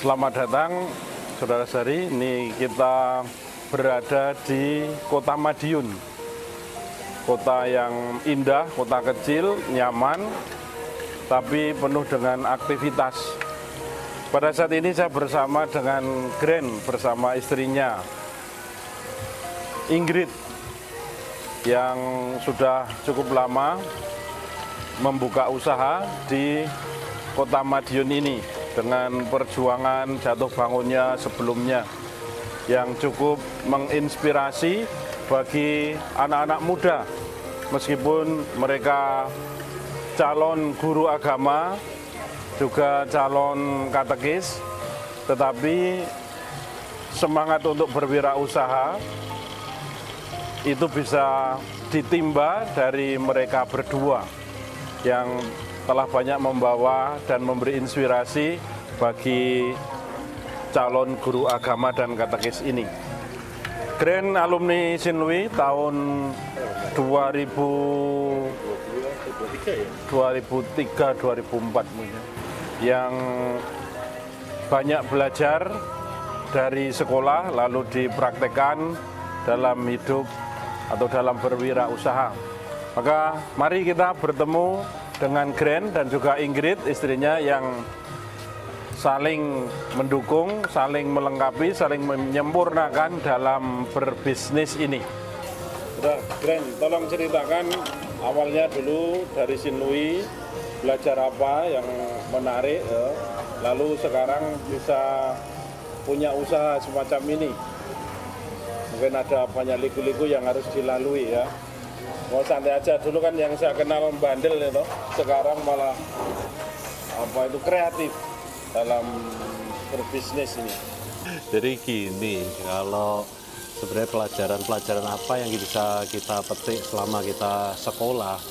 Selamat datang, saudara-saudari. Ini kita berada di Kota Madiun. Kota yang indah, kota kecil, nyaman, tapi penuh dengan aktivitas. Pada saat ini saya bersama dengan Gren, bersama istrinya, Ingrid, yang sudah cukup lama membuka usaha di Kota Madiun ini dengan perjuangan jatuh bangunnya sebelumnya yang cukup menginspirasi bagi anak-anak muda, meskipun mereka calon guru agama, juga calon katekis, tetapi semangat untuk berwirausaha itu bisa ditimba dari mereka berdua yang telah banyak membawa dan memberi inspirasi bagi calon guru agama dan katekis ini. Gren alumni Sinlui tahun 2003-2004 yang banyak belajar dari sekolah lalu dipraktekkan dalam hidup atau dalam berwirausaha. Maka mari kita bertemu dengan Gren dan juga Ingrid, istrinya, yang saling mendukung, saling melengkapi, saling menyempurnakan dalam berbisnis ini. Udah, Gren, tolong ceritakan awalnya dulu dari Sinlui, belajar apa yang menarik, lalu sekarang bisa punya usaha semacam ini. Mungkin ada banyak liku-liku yang harus dilalui ya. Mau santai aja, dulu kan yang saya kenal bandel itu, sekarang malah kreatif dalam berbisnis ini. Jadi gini, kalau sebenarnya pelajaran apa yang bisa kita petik selama kita sekolah,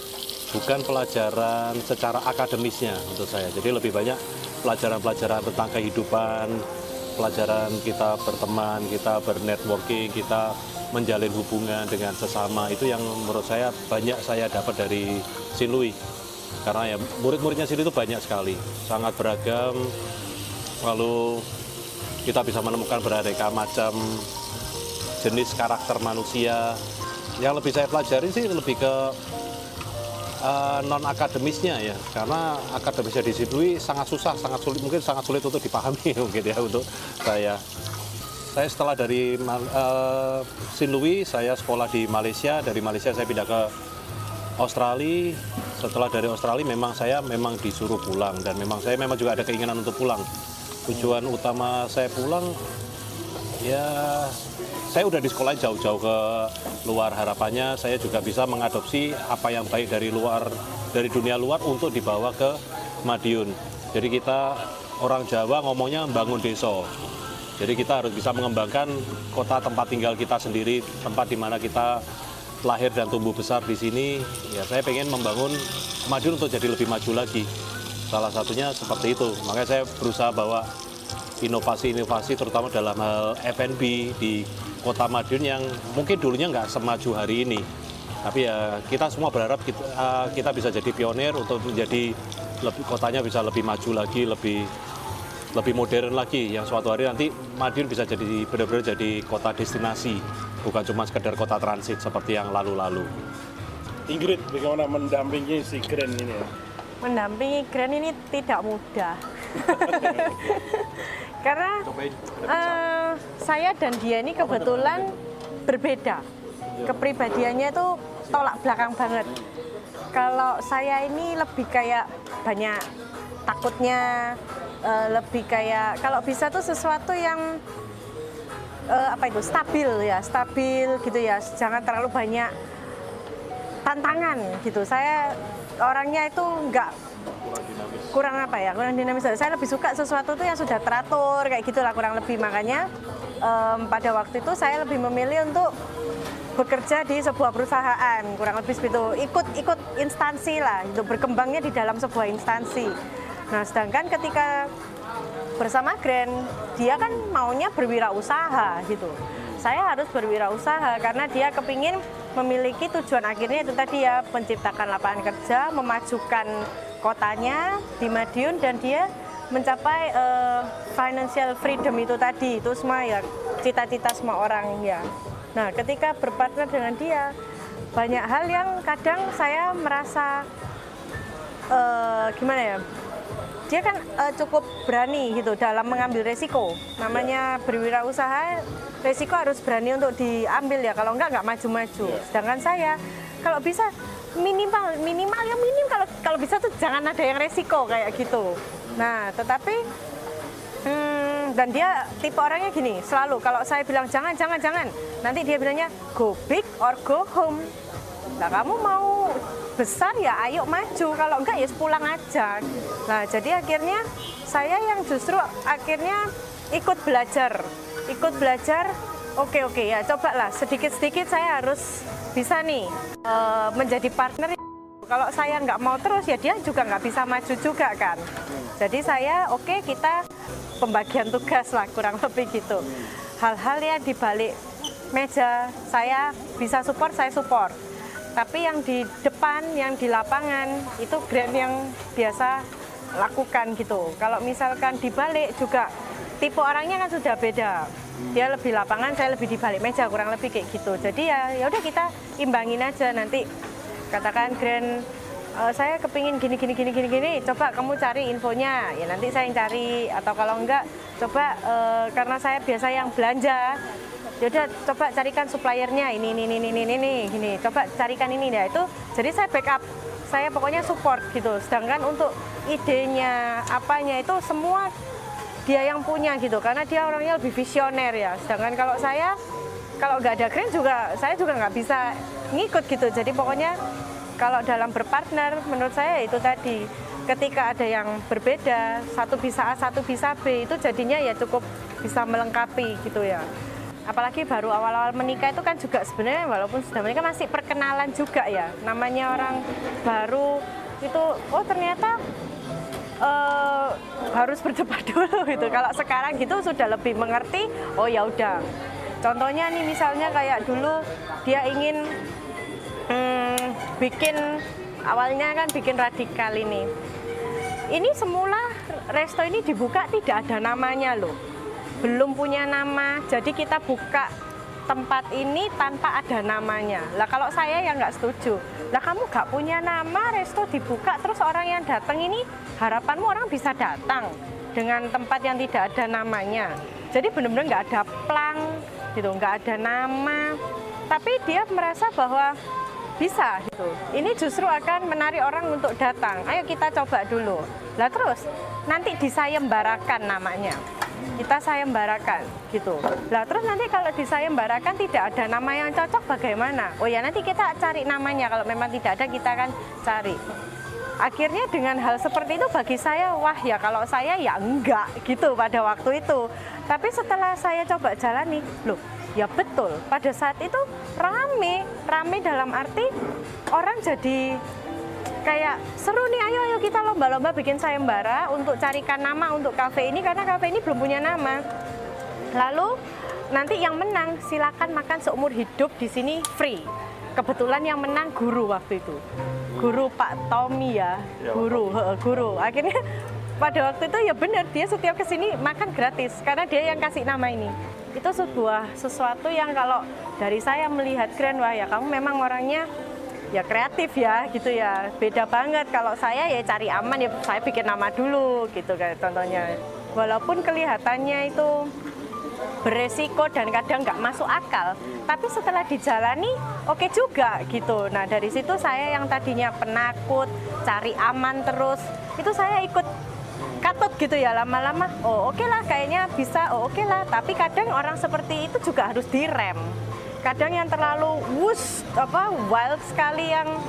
bukan pelajaran secara akademisnya untuk saya. Jadi lebih banyak pelajaran-pelajaran tentang kehidupan, pelajaran kita berteman, kita bernetworking, kita menjalin hubungan dengan sesama. Itu yang menurut saya banyak saya dapat dari Sinlui. Karena ya murid-muridnya Sinlui itu banyak sekali, sangat beragam. Lalu kita bisa menemukan beraneka macam jenis karakter manusia. Yang lebih saya pelajari sih lebih ke non-akademisnya ya, karena akademisnya di Sinlui sangat susah, sangat sulit, mungkin sangat sulit untuk dipahami mungkin ya untuk saya. Saya setelah dari Sinlui, saya sekolah di Malaysia. Dari Malaysia saya pindah ke Australia. Setelah dari Australia saya memang disuruh pulang, dan saya memang juga ada keinginan untuk pulang. Tujuan utama saya pulang, ya saya udah di sekolah jauh-jauh ke luar. Harapannya saya juga bisa mengadopsi apa yang baik dari dunia luar untuk dibawa ke Madiun. Jadi kita orang Jawa ngomongnya bangun desa. Jadi kita harus bisa mengembangkan kota tempat tinggal kita sendiri, tempat di mana kita lahir dan tumbuh besar di sini. Ya saya pengen membangun Madiun untuk jadi lebih maju lagi. Salah satunya seperti itu. Makanya saya berusaha bawa inovasi-inovasi terutama dalam hal F&B di Kota Madiun yang mungkin dulunya nggak semaju hari ini. Tapi ya kita semua berharap kita bisa jadi pionir untuk menjadi kotanya bisa lebih maju lagi, lebih modern lagi, yang suatu hari nanti Madiun bisa jadi benar-benar jadi kota destinasi, bukan cuma sekedar kota transit seperti yang lalu-lalu. Ingrid, bagaimana mendampingi si Gren ini ya? Mendampingi Gren ini tidak mudah. Karena saya dan dia ini kebetulan berbeda. Kepribadiannya itu tolak belakang banget. Kalau saya ini lebih kayak banyak takutnya, lebih kayak kalau bisa tuh sesuatu yang stabil gitu ya, jangan terlalu banyak tantangan gitu. Saya orangnya itu kurang dinamis. Saya lebih suka sesuatu tuh yang sudah teratur kayak gitulah kurang lebih. Makanya pada waktu itu saya lebih memilih untuk bekerja di sebuah perusahaan, kurang lebih begitu, ikut instansi lah, itu berkembangnya di dalam sebuah instansi. Nah, sedangkan ketika bersama Gren, dia kan maunya berwirausaha gitu. Saya harus berwirausaha karena dia kepingin memiliki tujuan akhirnya itu tadi ya, menciptakan lapangan kerja, memajukan kotanya di Madiun, dan dia mencapai financial freedom itu tadi, itu semua ya cita-cita semua orang ya. Nah, ketika berpartner dengan dia, banyak hal yang kadang saya merasa gimana ya, dia kan cukup berani gitu dalam mengambil resiko. Namanya berwirausaha, resiko harus berani untuk diambil ya, kalau enggak maju-maju. Sedangkan saya kalau bisa minimal ya minim, kalau bisa tuh jangan ada yang resiko kayak gitu. Nah, tetapi dan dia tipe orangnya gini, selalu kalau saya bilang jangan, nanti dia bilangnya go big or go home. Nah, kamu mau besar ya ayo maju, kalau enggak ya pulang aja. Nah, jadi akhirnya saya yang justru akhirnya ikut belajar. Oke ya, cobalah sedikit-sedikit saya harus bisa nih menjadi partner. Kalau saya nggak mau terus ya dia juga nggak bisa maju juga kan. Jadi saya kita pembagian tugas lah kurang lebih gitu. Hal-hal yang di balik meja saya bisa support, saya support. Tapi yang di depan, yang di lapangan itu Grand yang biasa lakukan gitu. Kalau misalkan di balik juga tipe orangnya kan sudah beda. Dia lebih lapangan, saya lebih di balik meja, kurang lebih kayak gitu. Jadi ya udah kita imbangin aja nanti. Katakan Grand, saya kepingin gini, coba kamu cari infonya, ya nanti saya yang cari, atau kalau enggak, coba karena saya biasa yang belanja, yaudah coba carikan suppliernya, ini, gini, coba carikan ini, ya itu, jadi saya backup, saya pokoknya support gitu, sedangkan untuk idenya, apanya itu semua dia yang punya gitu, karena dia orangnya lebih visioner ya, sedangkan kalau saya, kalau nggak ada Grand juga, saya juga nggak bisa ngikut gitu, jadi pokoknya kalau dalam berpartner menurut saya itu tadi ketika ada yang berbeda, satu bisa A, satu bisa B, itu jadinya ya cukup bisa melengkapi gitu ya. Apalagi baru awal-awal menikah itu kan juga sebenarnya walaupun sudah menikah masih perkenalan juga ya, namanya orang baru itu ternyata harus berdebat dulu gitu. Kalau sekarang gitu sudah lebih mengerti, oh ya udah. Contohnya nih misalnya kayak dulu dia ingin bikin, awalnya kan bikin radikal ini. Ini semula resto ini dibuka tidak ada namanya loh. Belum punya nama, jadi kita buka tempat ini tanpa ada namanya. Lah kalau saya yang nggak setuju, lah kamu nggak punya nama, resto dibuka terus orang yang datang ini harapanmu orang bisa datang dengan tempat yang tidak ada namanya. Jadi benar-benar nggak ada plang gitu, nggak ada nama. Tapi dia merasa bahwa bisa gitu. Ini justru akan menarik orang untuk datang. Ayo kita coba dulu. Lah terus nanti disayembarakan namanya. Kita sayembarakan gitu. Lah terus nanti kalau disayembarakan tidak ada nama yang cocok bagaimana? Oh ya nanti kita cari namanya. Kalau memang tidak ada kita akan cari. Akhirnya dengan hal seperti itu bagi saya, wah ya kalau saya ya enggak gitu pada waktu itu. Tapi setelah saya coba jalani, loh ya betul, pada saat itu rame dalam arti orang jadi kayak seru nih, ayo kita lomba-lomba bikin sayembara untuk carikan nama untuk kafe ini, karena kafe ini belum punya nama. Lalu nanti yang menang silakan makan seumur hidup di sini free. Kebetulan yang menang guru waktu itu, guru Pak Tommy ya, guru. Akhirnya pada waktu itu ya benar, dia setiap kesini makan gratis karena dia yang kasih nama ini. Itu sesuatu yang kalau dari saya melihat Grand, wah ya kamu memang orangnya ya kreatif ya gitu ya, beda banget. Kalau saya ya cari aman ya, saya bikin nama dulu gitu kayak contohnya. Walaupun kelihatannya itu beresiko dan kadang nggak masuk akal, tapi setelah dijalani oke juga gitu. Nah dari situ saya yang tadinya penakut, cari aman terus, itu saya ikut katut gitu ya, lama-lama oh oke lah kayaknya bisa, oh oke lah. Tapi kadang orang seperti itu juga harus direm. Kadang yang terlalu wild sekali, yang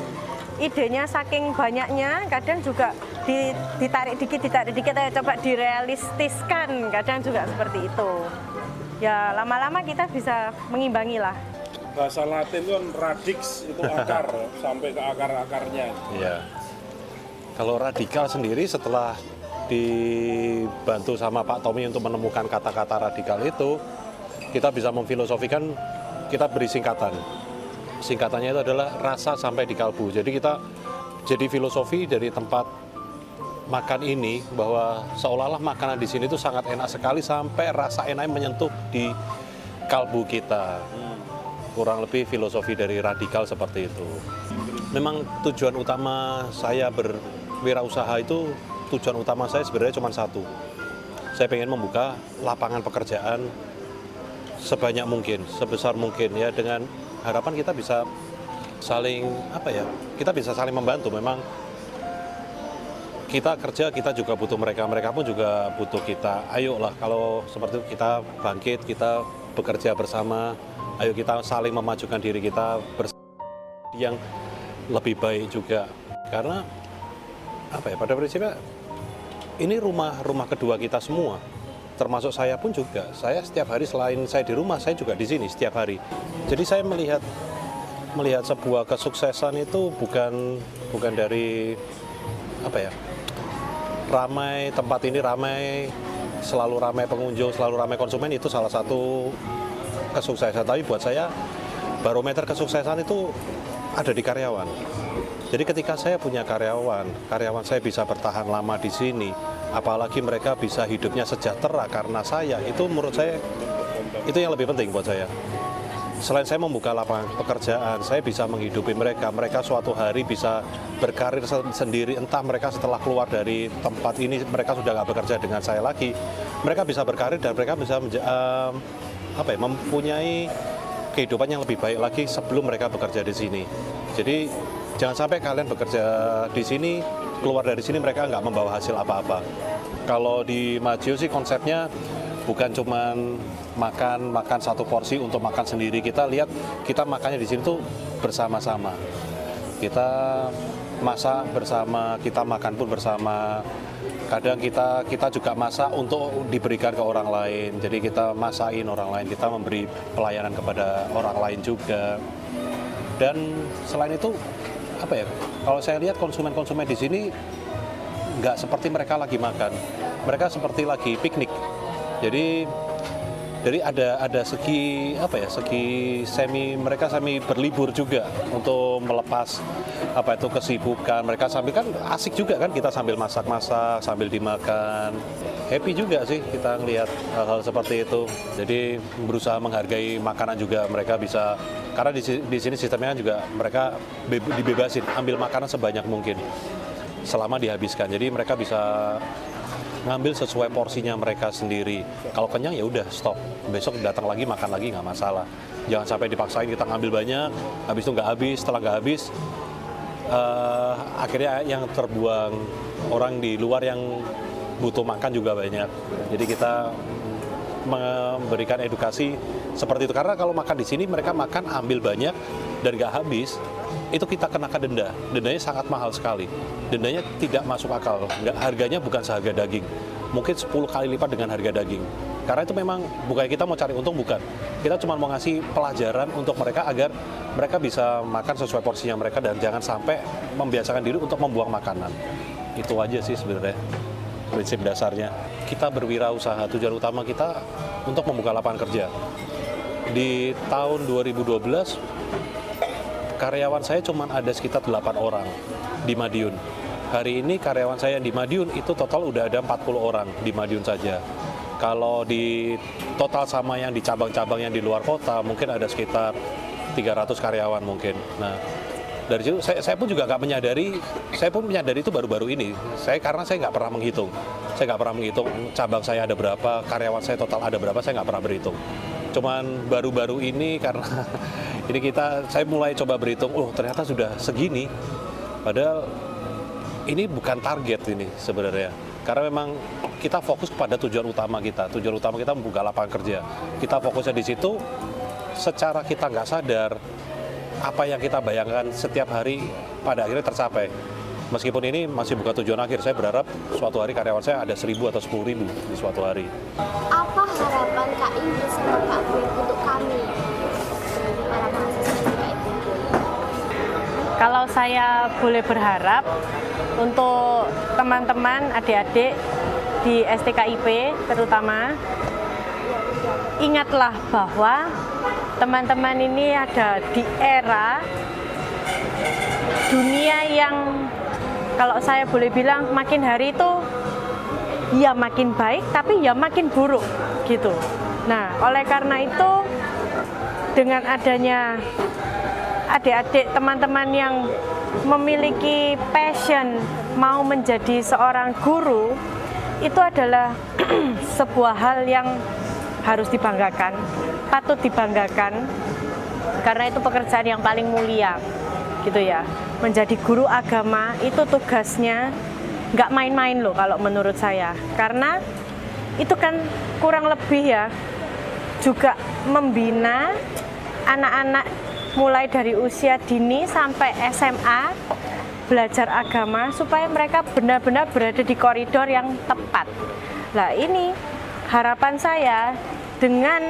idenya saking banyaknya, kadang juga ditarik dikit ayo coba direalistiskan, kadang juga seperti itu. Ya lama-lama kita bisa mengimbangi lah. Bahasa Latin itu kan radix, itu akar sampai ke akar-akarnya. Iya. Kalau radikal sendiri setelah dibantu sama Pak Tommy untuk menemukan kata-kata radikal itu, kita bisa memfilosofikan, kita beri singkatan. Singkatannya itu adalah rasa sampai di kalbu. Jadi kita jadi filosofi dari tempat makan ini, bahwa seolah-olah makanan di sini itu sangat enak sekali sampai rasa enaknya menyentuh di kalbu kita. Kurang lebih filosofi dari radikal seperti itu. Memang tujuan utama saya berwirausaha itu, tujuan utama saya sebenarnya cuma satu. Saya pengen membuka lapangan pekerjaan sebanyak mungkin, sebesar mungkin ya, dengan harapan kita bisa saling kita bisa saling membantu. Memang kita kerja, kita juga butuh mereka, mereka pun juga butuh kita. Ayolah, kalau seperti itu kita bangkit, kita bekerja bersama, ayo kita saling memajukan diri kita bersama yang lebih baik juga. Karena pada prinsipnya ini rumah kedua kita semua. Termasuk saya pun juga. Saya setiap hari selain saya di rumah, saya juga di sini setiap hari. Jadi saya melihat sebuah kesuksesan itu bukan dari ramai, tempat ini ramai, selalu ramai pengunjung, selalu ramai konsumen, itu salah satu kesuksesan. Tapi buat saya barometer kesuksesan itu ada di karyawan. Jadi ketika saya punya karyawan saya bisa bertahan lama di sini, apalagi mereka bisa hidupnya sejahtera karena saya, itu menurut saya itu yang lebih penting buat saya. Selain saya membuka lapangan pekerjaan, saya bisa menghidupi mereka. Mereka suatu hari bisa berkarir sendiri, entah mereka setelah keluar dari tempat ini, mereka sudah nggak bekerja dengan saya lagi. Mereka bisa berkarir dan mereka bisa mempunyai kehidupan yang lebih baik lagi sebelum mereka bekerja di sini. Jadi jangan sampai kalian bekerja di sini, keluar dari sini mereka nggak membawa hasil apa-apa. Kalau di Majio sih konsepnya bukan cuman makan satu porsi untuk makan sendiri. Kita lihat, kita makannya di sini tuh bersama-sama. Kita masak bersama, kita makan pun bersama. Kadang kita juga masak untuk diberikan ke orang lain. Jadi kita masakin orang lain, kita memberi pelayanan kepada orang lain juga. Dan selain itu, kalau saya lihat konsumen-konsumen di sini nggak seperti mereka lagi makan. Mereka seperti lagi piknik. Jadi ada segi mereka semi berlibur juga untuk melepas kesibukan. Mereka sambil kan asik juga kan, kita sambil masak-masak, sambil dimakan. Happy juga sih kita ngelihat hal-hal seperti itu. Jadi berusaha menghargai makanan juga, mereka bisa, karena di sini sistemnya juga mereka dibebasin ambil makanan sebanyak mungkin selama dihabiskan. Jadi mereka bisa ngambil sesuai porsinya mereka sendiri. Kalau kenyang ya udah stop, besok datang lagi makan lagi nggak masalah. Jangan sampai dipaksain kita ngambil banyak, habis itu nggak habis. Setelah nggak habis, akhirnya yang terbuang orang di luar yang butuh makan juga banyak. Jadi kita memberikan edukasi seperti itu, karena kalau makan di sini mereka makan ambil banyak dan nggak habis, itu kita kenakan denda. Dendanya sangat mahal sekali. Dendanya tidak masuk akal. Harganya bukan seharga daging. Mungkin 10 kali lipat dengan harga daging. Karena itu memang bukan kita mau cari untung, bukan. Kita cuma mau ngasih pelajaran untuk mereka agar mereka bisa makan sesuai porsinya mereka dan jangan sampai membiasakan diri untuk membuang makanan. Itu aja sih sebenarnya prinsip dasarnya. Kita berwirausaha, tujuan utama kita untuk membuka lapangan kerja. Di tahun 2012 karyawan saya cuma ada sekitar 8 orang di Madiun. Hari ini karyawan saya di Madiun itu total udah ada 40 orang di Madiun saja. Kalau di total sama yang di cabang-cabang yang di luar kota mungkin ada sekitar 300 karyawan mungkin. Nah, dari situ saya pun juga nggak menyadari, saya pun menyadari itu baru-baru ini. Karena saya nggak pernah menghitung. Saya nggak pernah menghitung cabang saya ada berapa, karyawan saya total ada berapa, saya nggak pernah berhitung. Cuman baru-baru ini karena ini saya mulai coba berhitung, ternyata sudah segini. Padahal ini bukan target ini sebenarnya. Karena memang kita fokus pada tujuan utama kita. Tujuan utama kita membuka lapangan kerja. Kita fokusnya di situ, secara kita nggak sadar, apa yang kita bayangkan setiap hari pada akhirnya tercapai. Meskipun ini masih bukan tujuan akhir, saya berharap suatu hari karyawan saya ada 1.000 atau 10.000 di suatu hari. Apa harapan Kak Indri sama Kak Dwi untuk kami? Para mahasiswa juga itu. Kalau saya boleh berharap untuk teman-teman, adik-adik di STKIP terutama, ingatlah bahwa teman-teman ini ada di era dunia yang kalau saya boleh bilang makin hari itu ya makin baik tapi ya makin buruk gitu. Nah, oleh karena itu dengan adanya adik-adik teman-teman yang memiliki passion mau menjadi seorang guru, itu adalah sebuah hal yang harus dibanggakan, patut dibanggakan, karena itu pekerjaan yang paling mulia gitu ya. Menjadi guru agama itu tugasnya nggak main-main loh kalau menurut saya, karena itu kan kurang lebih ya juga membina anak-anak mulai dari usia dini sampai SMA belajar agama supaya mereka benar-benar berada di koridor yang tepat. Nah, ini harapan saya dengan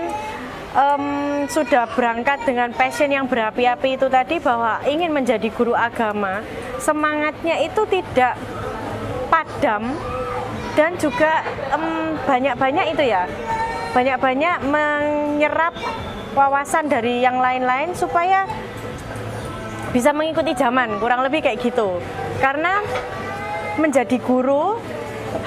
sudah berangkat dengan passion yang berapi-api itu tadi, bahwa ingin menjadi guru agama, semangatnya itu tidak padam dan juga banyak-banyak itu ya, banyak-banyak menyerap wawasan dari yang lain-lain supaya bisa mengikuti zaman, kurang lebih kayak gitu. Karena menjadi guru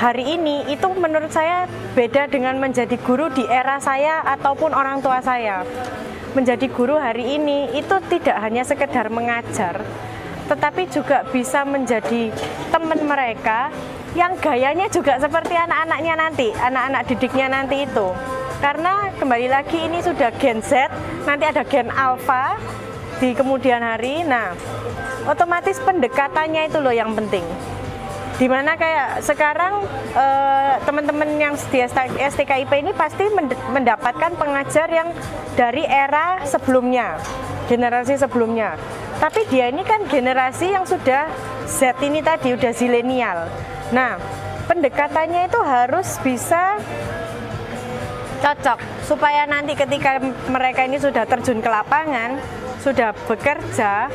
hari ini itu menurut saya beda dengan menjadi guru di era saya ataupun orang tua saya. Menjadi guru hari ini itu tidak hanya sekedar mengajar, tetapi juga bisa menjadi teman mereka yang gayanya juga seperti anak-anaknya nanti, anak-anak didiknya nanti itu. Karena kembali lagi ini sudah Gen Z, nanti ada Gen Alpha di kemudian hari. Nah, otomatis pendekatannya itu loh yang penting. Dimana kayak sekarang teman-teman yang di STKIP ini pasti mendapatkan pengajar yang dari era sebelumnya, generasi sebelumnya. Tapi dia ini kan generasi yang sudah Z ini tadi, udah zilenial. Nah, pendekatannya itu harus bisa cocok supaya nanti ketika mereka ini sudah terjun ke lapangan, sudah bekerja,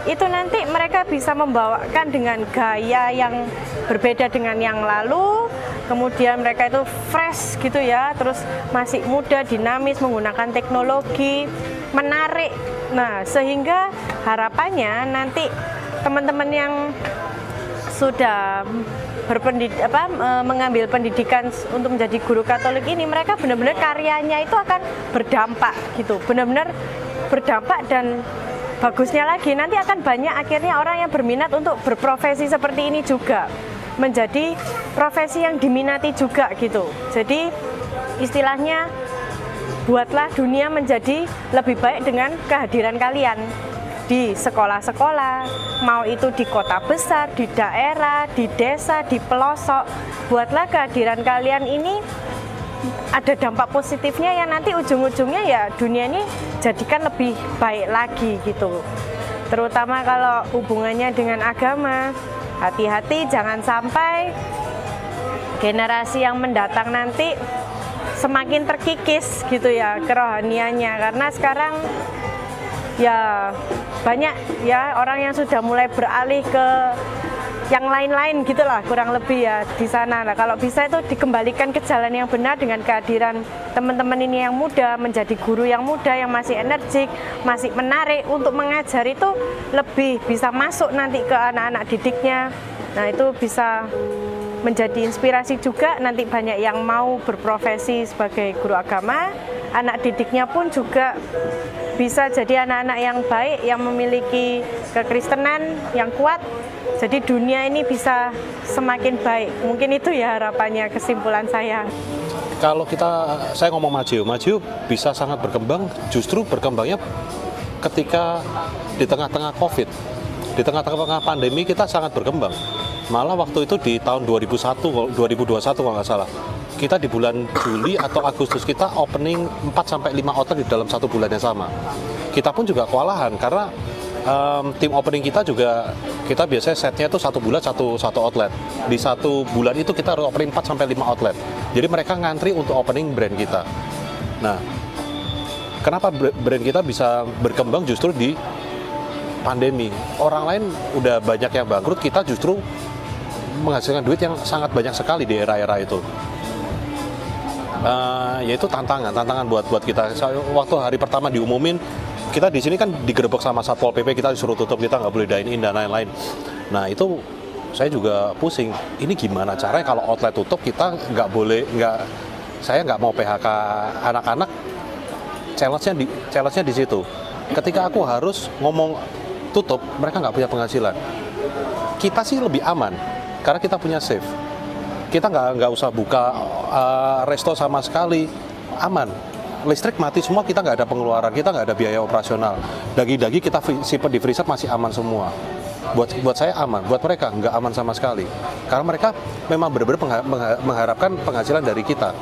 itu nanti mereka bisa membawakan dengan gaya yang berbeda dengan yang lalu. Kemudian mereka itu fresh gitu ya, terus masih muda, dinamis, menggunakan teknologi, menarik. Nah, sehingga harapannya nanti teman-teman yang sudah mengambil pendidikan untuk menjadi guru Katolik ini, mereka benar-benar karyanya itu akan berdampak gitu, benar-benar berdampak. Dan bagusnya lagi nanti akan banyak akhirnya orang yang berminat untuk berprofesi seperti ini juga, menjadi profesi yang diminati juga gitu. Jadi istilahnya buatlah dunia menjadi lebih baik dengan kehadiran kalian di sekolah-sekolah, mau itu di kota besar, di daerah, di desa, di pelosok. Buatlah kehadiran kalian ini ada dampak positifnya yang nanti ujung-ujungnya ya dunia ini jadikan lebih baik lagi gitu. Terutama kalau hubungannya dengan agama, hati-hati jangan sampai generasi yang mendatang nanti semakin terkikis gitu ya kerohaniannya, karena sekarang ya banyak ya orang yang sudah mulai beralih ke yang lain-lain gitulah kurang lebih ya di sana. Nah, kalau bisa itu dikembalikan ke jalan yang benar dengan kehadiran teman-teman ini yang muda, menjadi guru yang muda yang masih energik, masih menarik untuk mengajar, itu lebih bisa masuk nanti ke anak-anak didiknya. Nah, itu bisa menjadi inspirasi juga, nanti banyak yang mau berprofesi sebagai guru agama. Anak didiknya pun juga bisa jadi anak-anak yang baik, yang memiliki kekristenan yang kuat. Jadi dunia ini bisa semakin baik. Mungkin itu ya harapannya, kesimpulan saya. Kalau saya ngomong maju bisa sangat berkembang, justru berkembangnya ketika di tengah-tengah COVID, di tengah-tengah pandemi kita sangat berkembang. Malah waktu itu di tahun 2021 kalau nggak salah, kita di bulan Juli atau Agustus kita opening 4-5 outlet di dalam satu bulan yang sama. Kita pun juga kewalahan karena tim opening kita juga, kita biasanya setnya itu satu bulan satu outlet. Di satu bulan itu kita harus opening 4-5 outlet. Jadi mereka ngantri untuk opening brand kita. Nah, kenapa brand kita bisa berkembang justru di pandemi? Orang lain udah banyak yang bangkrut, kita justru menghasilkan duit yang sangat banyak sekali di era-era itu. Yaitu tantangan buat kita. Waktu hari pertama diumumin, kita di sini kan digerebek sama Satpol PP, kita disuruh tutup, kita nggak boleh dine in dan lain-lain. Nah, itu saya juga pusing. Ini gimana caranya kalau outlet tutup kita saya nggak mau PHK anak-anak. Challenge-nya di situ. Ketika aku harus ngomong tutup, mereka nggak punya penghasilan. Kita sih lebih aman karena kita punya safe. Kita nggak usah buka resto sama sekali, aman. Listrik mati semua, kita nggak ada pengeluaran, kita nggak ada biaya operasional. Daging-daging kita simpan di freezer masih aman semua. Buat saya aman, buat mereka nggak aman sama sekali. Karena mereka memang benar-benar mengharapkan penghasilan dari kita,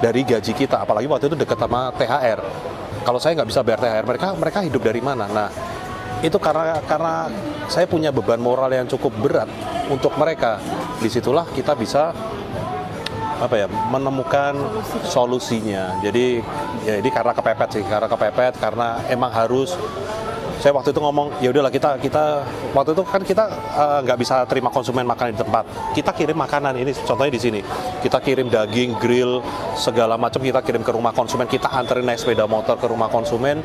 dari gaji kita. Apalagi waktu itu dekat sama THR. Kalau saya nggak bisa bayar THR, mereka hidup dari mana? Nah, itu karena saya punya beban moral yang cukup berat untuk mereka. Disitulah kita bisa menemukan solusinya. Jadi ya ini karena kepepet, karena emang harus. Saya waktu itu ngomong, ya udahlah kita waktu itu kan kita nggak bisa terima konsumen makan di tempat. Kita kirim makanan, ini contohnya di sini. Kita kirim daging, grill, segala macam kita kirim ke rumah konsumen. Kita anterin naik sepeda motor ke rumah konsumen.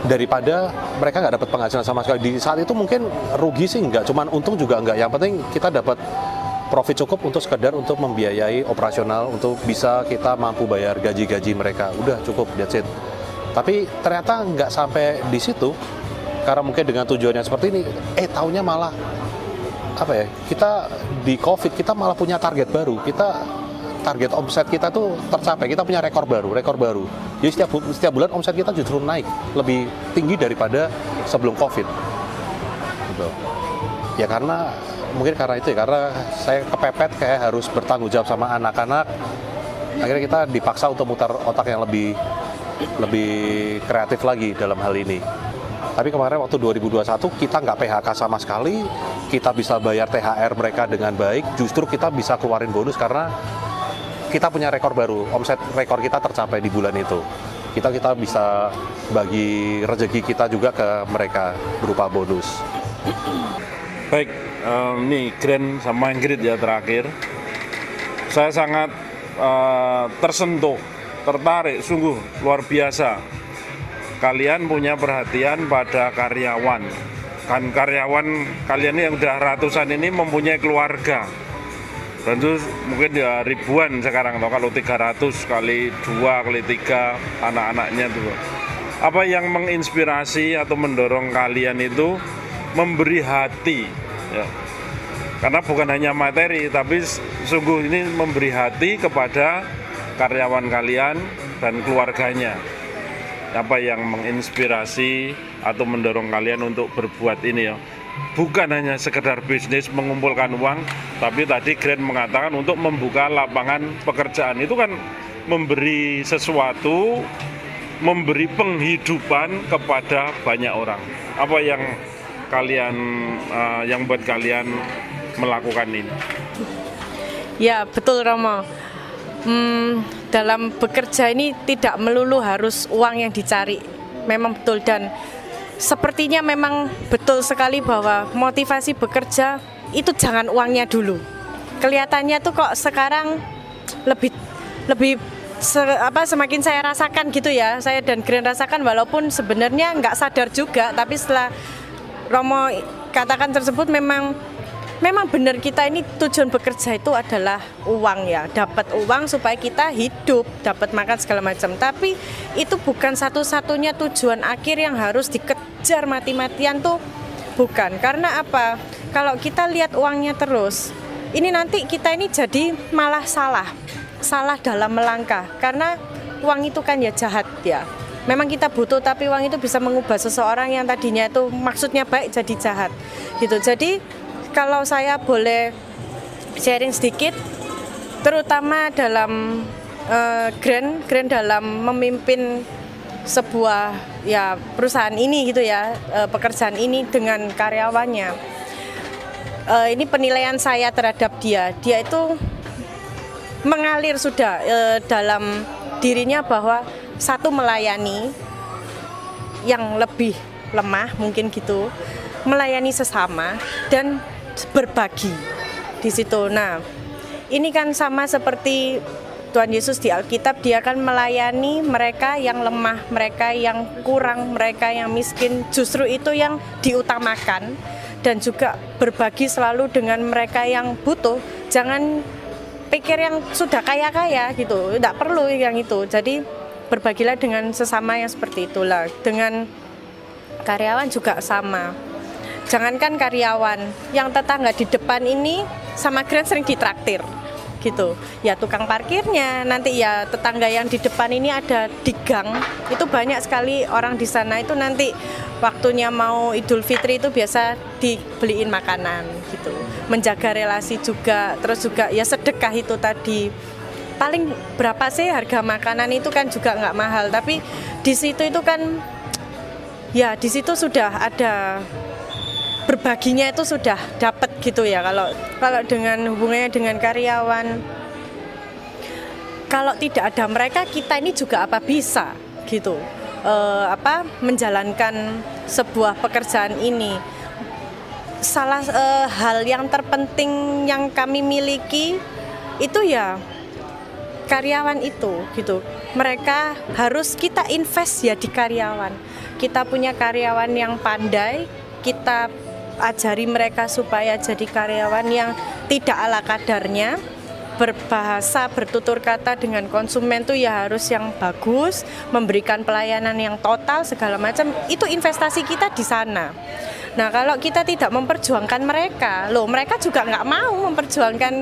Daripada mereka nggak dapat penghasilan sama sekali. Di saat itu mungkin rugi sih nggak, cuman untung juga nggak. Yang penting kita dapat profit cukup untuk sekedar untuk membiayai operasional, untuk bisa kita mampu bayar gaji-gaji mereka. Udah cukup, that's it. Tapi ternyata nggak sampai di situ, karena mungkin dengan tujuannya seperti ini, taunya malah kita di COVID kita malah punya target baru. Target omset kita tuh tercapai, kita punya rekor baru. Jadi setiap bulan omset kita justru naik lebih tinggi daripada sebelum COVID. Gitu. Ya karena saya kepepet kayak harus bertanggung jawab sama anak-anak. Akhirnya kita dipaksa untuk mutar otak yang lebih kreatif lagi dalam hal ini. Tapi kemarin waktu 2021 kita nggak PHK sama sekali, kita bisa bayar THR mereka dengan baik, justru kita bisa keluarin bonus karena kita punya rekor baru, omset rekor kita tercapai di bulan itu. Kita bisa bagi rezeki kita juga ke mereka berupa bonus. Baik, nih Gren sama Ingrid ya terakhir. Saya sangat tersentuh, tertarik, sungguh luar biasa. Kalian punya perhatian pada karyawan. Kan karyawan kalian yang udah ratusan ini mempunyai keluarga. Tentu mungkin ya ribuan sekarang, kalau 300 kali 2 kali 3 anak-anaknya tuh. Apa yang menginspirasi atau mendorong kalian itu memberi hati ya. Karena bukan hanya materi, tapi sungguh ini memberi hati kepada karyawan kalian dan keluarganya. Apa yang menginspirasi atau mendorong kalian untuk berbuat ini ya. Bukan hanya sekedar bisnis mengumpulkan uang, tapi tadi Gren mengatakan untuk membuka lapangan pekerjaan. Itu kan memberi sesuatu, memberi penghidupan kepada banyak orang. Apa yang buat kalian melakukan ini? Ya betul Romo. Dalam bekerja ini tidak melulu harus uang yang dicari. Memang betul, dan sepertinya memang betul sekali bahwa motivasi bekerja itu jangan uangnya dulu. Kelihatannya tuh kok sekarang semakin saya rasakan gitu ya, saya dan Gren rasakan, walaupun sebenarnya nggak sadar juga, tapi setelah Romo katakan tersebut memang benar, kita ini tujuan bekerja itu adalah uang ya, dapat uang supaya kita hidup, dapat makan segala macam. Tapi itu bukan satu-satunya tujuan akhir yang harus dikejar mati-matian tuh, bukan. Karena apa? Kalau kita lihat uangnya terus, ini nanti kita ini jadi malah salah dalam melangkah. Karena uang itu kan ya jahat ya. Memang kita butuh, tapi uang itu bisa mengubah seseorang yang tadinya itu maksudnya baik jadi jahat gitu. Jadi kalau saya boleh sharing sedikit, terutama dalam Gren dalam memimpin sebuah ya perusahaan ini gitu ya, pekerjaan ini dengan karyawannya. Ini penilaian saya terhadap dia itu mengalir sudah dalam dirinya, bahwa satu, melayani yang lebih lemah mungkin gitu, melayani sesama, dan berbagi di situ. Nah, ini kan sama seperti Tuhan Yesus di Alkitab, dia kan melayani mereka yang lemah, mereka yang kurang, mereka yang miskin. Justru itu yang diutamakan dan juga berbagi selalu dengan mereka yang butuh. Jangan pikir yang sudah kaya-kaya gitu, tidak perlu yang itu. Jadi berbagilah dengan sesama yang seperti itulah. Dengan karyawan juga sama. Jangankan karyawan, yang tetangga di depan ini sama Grand sering ditraktir gitu. Ya tukang parkirnya, nanti ya tetangga yang di depan ini ada di gang. Itu banyak sekali orang di sana itu nanti waktunya mau Idul Fitri itu biasa dibeliin makanan gitu. Menjaga relasi juga, terus juga ya sedekah itu tadi. Paling berapa sih harga makanan itu kan juga nggak mahal, tapi di situ itu kan ya di situ sudah ada berbaginya itu sudah dapat gitu ya. Kalau dengan hubungannya dengan karyawan, kalau tidak ada mereka kita ini juga apa bisa gitu menjalankan sebuah pekerjaan ini. Salah hal yang terpenting yang kami miliki itu ya karyawan itu gitu. Mereka harus kita invest ya di karyawan. Kita punya karyawan yang pandai, kita ajari mereka supaya jadi karyawan yang tidak ala kadarnya, berbahasa, bertutur kata dengan konsumen tuh ya harus yang bagus, memberikan pelayanan yang total segala macam. Itu investasi kita di sana. Nah kalau kita tidak memperjuangkan mereka, mereka juga nggak mau memperjuangkan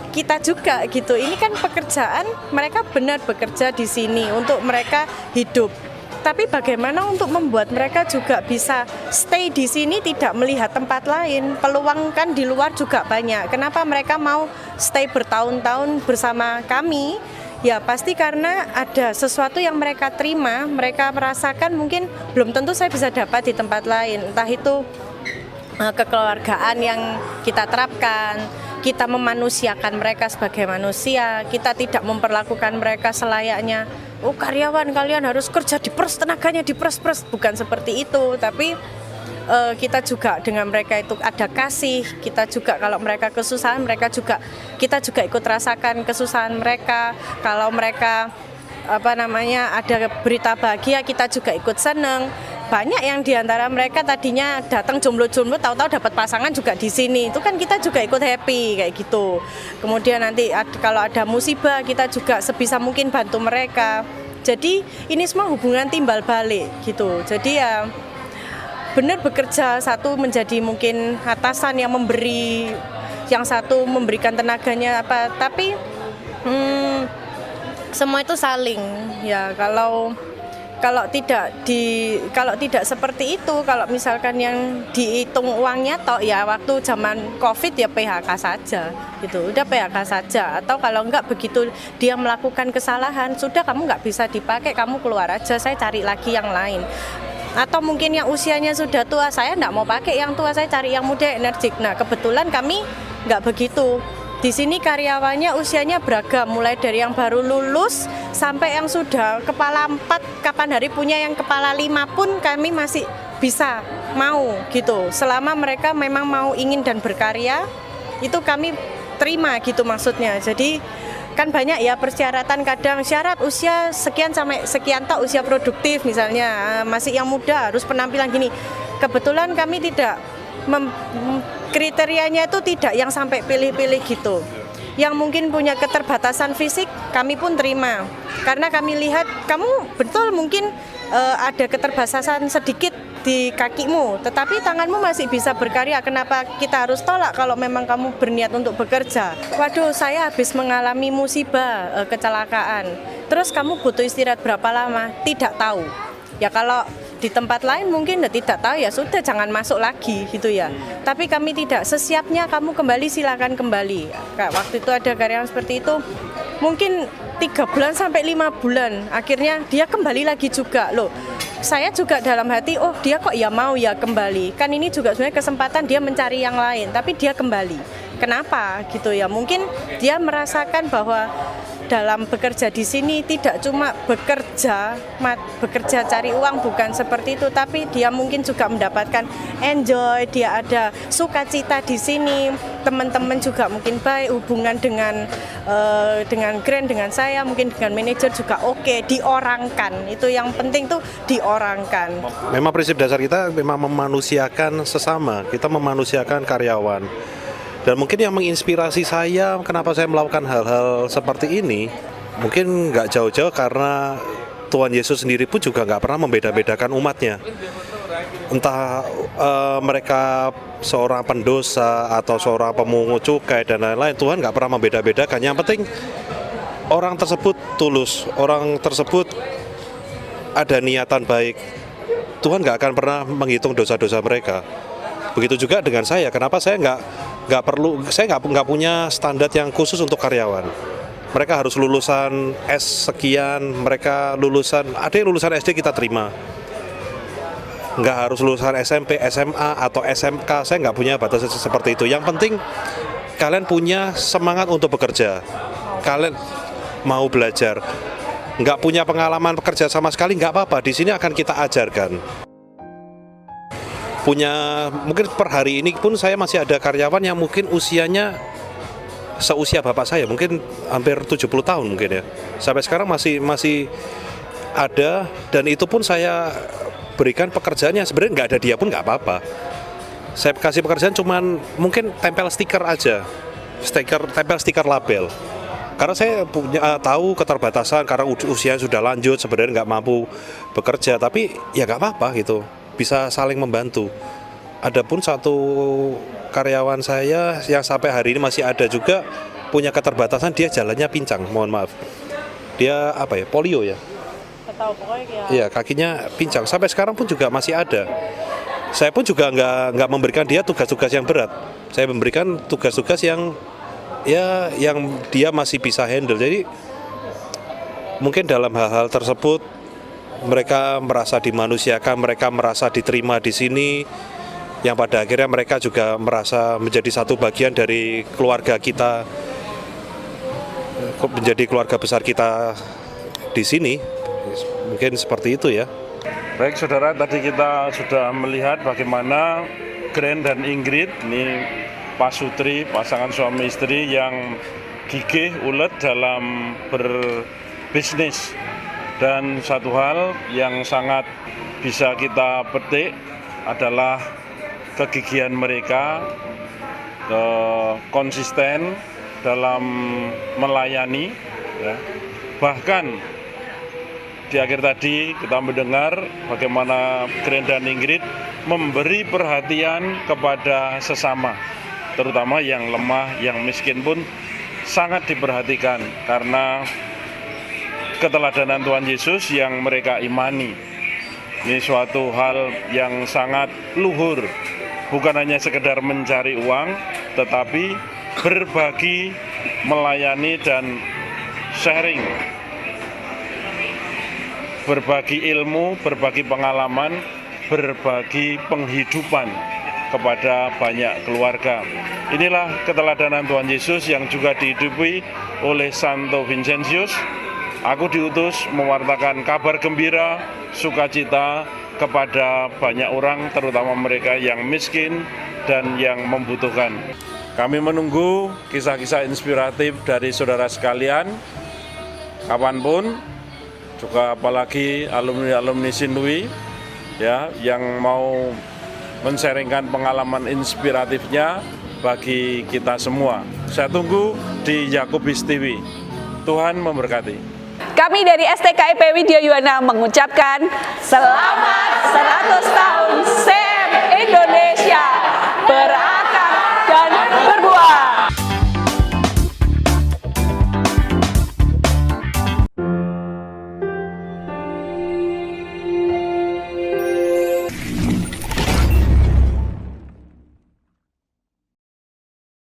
kita juga gitu. Ini kan pekerjaan, mereka benar bekerja di sini untuk mereka hidup. Tapi bagaimana untuk membuat mereka juga bisa stay di sini, tidak melihat tempat lain? Peluang kan di luar juga banyak. Kenapa mereka mau stay bertahun-tahun bersama kami? Ya pasti karena ada sesuatu yang mereka terima, mereka merasakan mungkin belum tentu saya bisa dapat di tempat lain. Entah itu kekeluargaan yang kita terapkan, kita memanusiakan mereka sebagai manusia, kita tidak memperlakukan mereka selayaknya karyawan kalian harus kerja diperes, tenaganya diperes, bukan seperti itu. Tapi kita juga dengan mereka itu ada kasih, kita juga kalau mereka kesusahan kita juga ikut rasakan kesusahan mereka. Kalau mereka ada berita bahagia kita juga ikut seneng. Banyak yang diantara mereka tadinya datang jomblo-jomblo, tahu-tahu dapat pasangan juga di sini. Itu kan kita juga ikut happy kayak gitu. Kemudian nanti kalau ada musibah kita juga sebisa mungkin bantu mereka. Jadi ini semua hubungan timbal balik gitu. Jadi ya benar bekerja, satu menjadi mungkin atasan yang memberi, yang satu memberikan tenaganya tapi semua itu saling ya. Kalau tidak seperti itu, kalau misalkan yang dihitung uangnya ya waktu zaman Covid ya PHK saja gitu, udah PHK saja. Atau kalau enggak begitu dia melakukan kesalahan, sudah kamu nggak bisa dipakai, kamu keluar aja, saya cari lagi yang lain. Atau mungkin yang usianya sudah tua, saya nggak mau pakai yang tua, saya cari yang muda energik. Nah kebetulan kami nggak begitu. Di sini karyawannya usianya beragam, mulai dari yang baru lulus sampai yang sudah kepala 4, kapan hari punya yang kepala 5 pun kami masih bisa mau gitu. Selama mereka memang mau, ingin dan berkarya, itu kami terima gitu maksudnya. Jadi kan banyak ya persyaratan, kadang syarat usia sekian sampai sekian tak usia produktif misalnya, masih yang muda harus penampilan gini. Kebetulan kami tidak kriterianya itu tidak yang sampai pilih-pilih gitu. Yang mungkin punya keterbatasan fisik kami pun terima, karena kami lihat kamu betul mungkin ada keterbatasan sedikit di kakimu, tetapi tanganmu masih bisa berkarya. Kenapa kita harus tolak kalau memang kamu berniat untuk bekerja? Waduh, saya habis mengalami musibah, kecelakaan, terus kamu butuh istirahat berapa lama? Tidak tahu. Ya kalau di tempat lain mungkin tidak tahu, ya sudah jangan masuk lagi gitu ya. Tapi kami tidak, sesiapnya kamu kembali silakan kembali. Waktu itu ada karyawan seperti itu, mungkin 3 bulan sampai 5 bulan, akhirnya dia kembali lagi juga. Loh, saya juga dalam hati, oh dia kok ya mau ya kembali. Kan ini juga sebenarnya kesempatan dia mencari yang lain, tapi dia kembali. Kenapa gitu ya? Mungkin dia merasakan bahwa dalam bekerja di sini tidak cuma bekerja cari uang, bukan seperti itu, tapi dia mungkin juga mendapatkan enjoy, dia ada sukacita di sini, teman-teman juga mungkin baik, hubungan dengan Grand, dengan saya, mungkin dengan manajer juga oke, diorangkan, itu yang penting tuh diorangkan. Memang prinsip dasar kita memang memanusiakan sesama, kita memanusiakan karyawan. Dan mungkin yang menginspirasi saya, kenapa saya melakukan hal-hal seperti ini, mungkin nggak jauh-jauh karena Tuhan Yesus sendiri pun juga nggak pernah membeda-bedakan umatnya. Entah mereka seorang pendosa atau seorang pemungut cukai dan lain-lain, Tuhan nggak pernah membeda-bedakan. Yang penting orang tersebut tulus, orang tersebut ada niatan baik. Tuhan nggak akan pernah menghitung dosa-dosa mereka. Begitu juga dengan saya. Kenapa saya nggak punya standar yang khusus untuk karyawan. Mereka harus lulusan S sekian, mereka ada yang lulusan SD kita terima. Nggak harus lulusan SMP, SMA, atau SMK, saya nggak punya batas seperti itu. Yang penting kalian punya semangat untuk bekerja, kalian mau belajar. Nggak punya pengalaman bekerja sama sekali, nggak apa-apa, di sini akan kita ajarkan. Mungkin per hari ini pun saya masih ada karyawan yang mungkin usianya seusia bapak saya, mungkin hampir 70 tahun mungkin ya. Sampai sekarang masih ada, dan itu pun saya berikan pekerjaannya, sebenarnya nggak ada dia pun nggak apa-apa. Saya kasih pekerjaan cuman mungkin tempel stiker aja, tempel stiker label. Karena saya tahu keterbatasan, karena usianya sudah lanjut, sebenarnya nggak mampu bekerja, tapi ya nggak apa-apa gitu. Bisa saling membantu. Adapun satu karyawan saya yang sampai hari ini masih ada juga punya keterbatasan, dia jalannya pincang, mohon maaf. Dia polio ya? Iya, kakinya pincang. Sampai sekarang pun juga masih ada. Saya pun juga nggak memberikan dia tugas-tugas yang berat. Saya memberikan tugas-tugas yang dia masih bisa handle. Jadi mungkin dalam hal-hal tersebut mereka merasa dimanusiakan, mereka merasa diterima di sini, yang pada akhirnya mereka juga merasa menjadi satu bagian dari keluarga kita, menjadi keluarga besar kita di sini. Mungkin seperti itu ya. Baik saudara, tadi kita sudah melihat bagaimana Grand dan Ingrid, ini pasutri, pasangan suami istri yang gigih, ulet dalam berbisnis. Dan satu hal yang sangat bisa kita petik adalah kegigihan mereka, konsisten dalam melayani, ya. Bahkan di akhir tadi kita mendengar bagaimana Grand dan Ingrid memberi perhatian kepada sesama, terutama yang lemah, yang miskin pun sangat diperhatikan karena keteladanan Tuhan Yesus yang mereka imani. Ini suatu hal yang sangat luhur, bukan hanya sekedar mencari uang, tetapi berbagi, melayani, dan sharing. Berbagi ilmu, berbagi pengalaman, berbagi penghidupan kepada banyak keluarga. Inilah keteladanan Tuhan Yesus yang juga dihidupi oleh Santo Vincentius. Aku diutus mewartakan kabar gembira, sukacita kepada banyak orang, terutama mereka yang miskin dan yang membutuhkan. Kami menunggu kisah-kisah inspiratif dari saudara sekalian, kapanpun, juga apalagi alumni-alumni Sinlui, ya, yang mau men-sharingkan pengalaman inspiratifnya bagi kita semua. Saya tunggu di Yakobus TV. Tuhan memberkati. Kami dari STKIP Widya Yuwana mengucapkan selamat 100 tahun